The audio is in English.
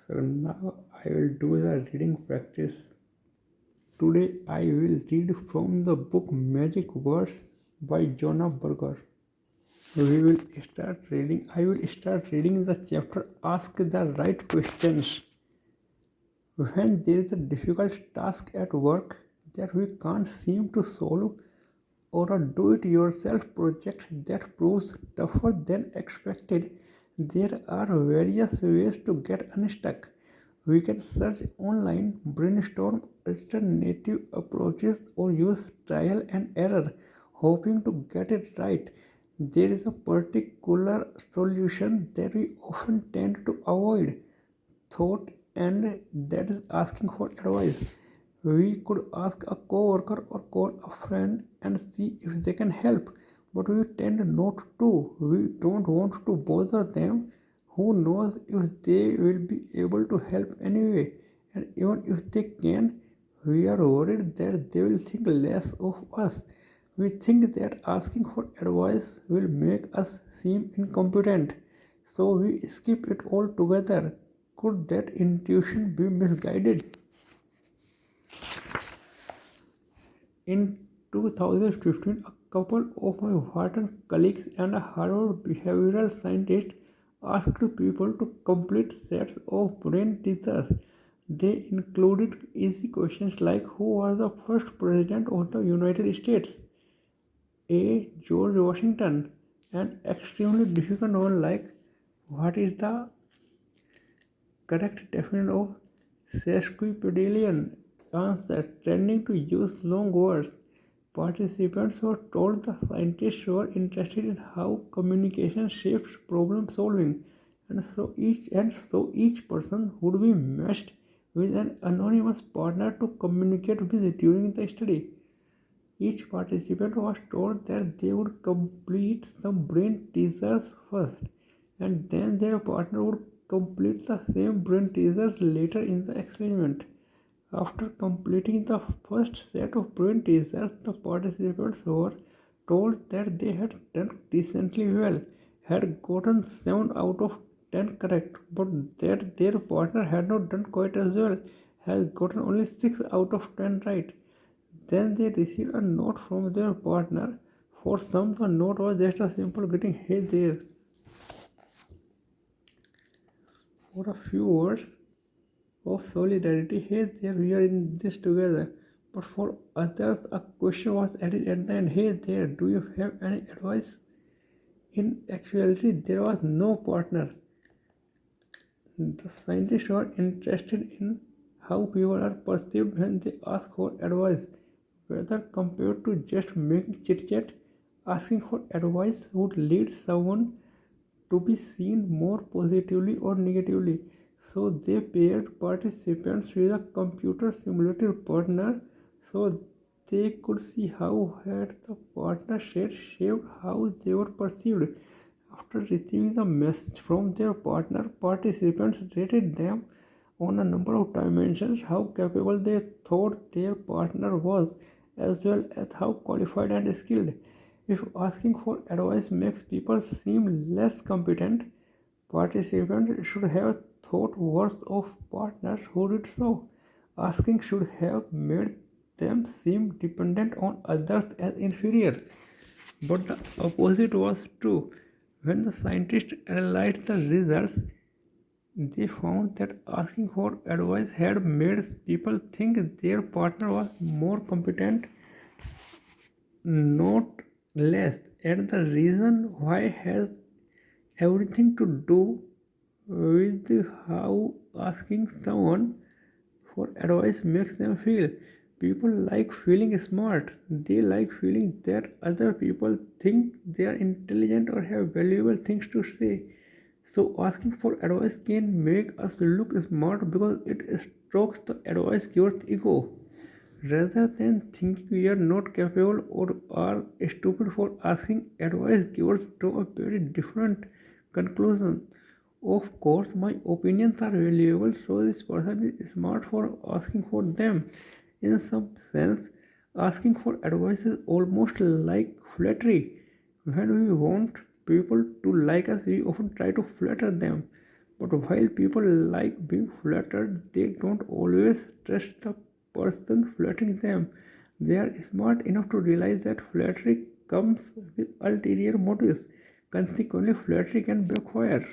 So now I will do the reading practice. Today I will read from the book Magic Words by Jonah Berger. We will start reading. I will start reading the chapter Ask the Right Questions. When there is a difficult task at work that we can't seem to solve, or a do it yourself project that proves tougher than expected, there are various ways to get unstuck. We can search online, brainstorm alternative approaches, or use trial and error, hoping to get it right. There is a particular solution that we often tend to avoid thought, and that is asking for advice. We could ask a coworker or call a friend and see if they can help, but we tend not to. We don't want to bother them. Who knows if they will be able to help anyway? And even if they can, we are worried that they will think less of us. We think that asking for advice will make us seem incompetent, so we skip it altogether. Could that intuition be misguided? In 2015, a couple of my Wharton colleagues and a Harvard behavioral scientist asked people to complete sets of brain teasers. They included easy questions like who was the first president of the United States? A. George Washington. An extremely difficult one like what is the correct definition of sesquipedalian? Answer: tending to use long words. Participants were told the scientists were interested in how communication shapes problem solving, and so each person would be matched with an anonymous partner to communicate with during the study. Each participant was told that they would complete some brain teasers first, and then their partner would complete the same brain teasers later in the experiment. After completing the first set of brain teasers, the participants were told that they had done decently well, had gotten 7 out of 10 correct, but that their partner had not done quite as well, has gotten only 6 out of 10 right. Then they received a note from their partner. For some, the note was just a simple greeting, "Hey there," or a few words of solidarity, "Hey there, we are in this together." But for others, a question was added at the end, "Hey there, do you have any advice?" In actuality, there was no partner. The scientists were interested in how people are perceived when they ask for advice, whether compared to just making chit chat. Asking for advice would lead someone to be seen more positively or negatively. So they paired participants with a computer simulated partner so they could see how had the partner said shaped how they were perceived. After receiving the message from their partner, participants rated them on a number of dimensions: how capable they thought their partner was, as well as how qualified and skilled. If asking for advice makes people seem less competent, participants should have thought worse of partners who did so. Asking should have made them seem dependent on others as inferior. But the opposite was true. When the scientists analyzed the results, they found that asking for advice had made people think their partner was more competent, not less. And the reason why has everything to do with how asking someone for advice makes them feel. People like feeling smart. They like feeling that other people think they are intelligent or have valuable things to say. So asking for advice can make us look smart because it strokes the advice giver's ego. Rather than thinking we are not capable or are stupid for asking, advice givers draw a very different conclusion. Of course, my opinions are valuable, so this person is smart for asking for them. In some sense, asking for advice is almost like flattery. When we want people to like us, we often try to flatter them. But while people like being flattered, they don't always trust the person flattering them. They are smart enough to realize that flattery comes with ulterior motives. Consequently, flattery can backfire.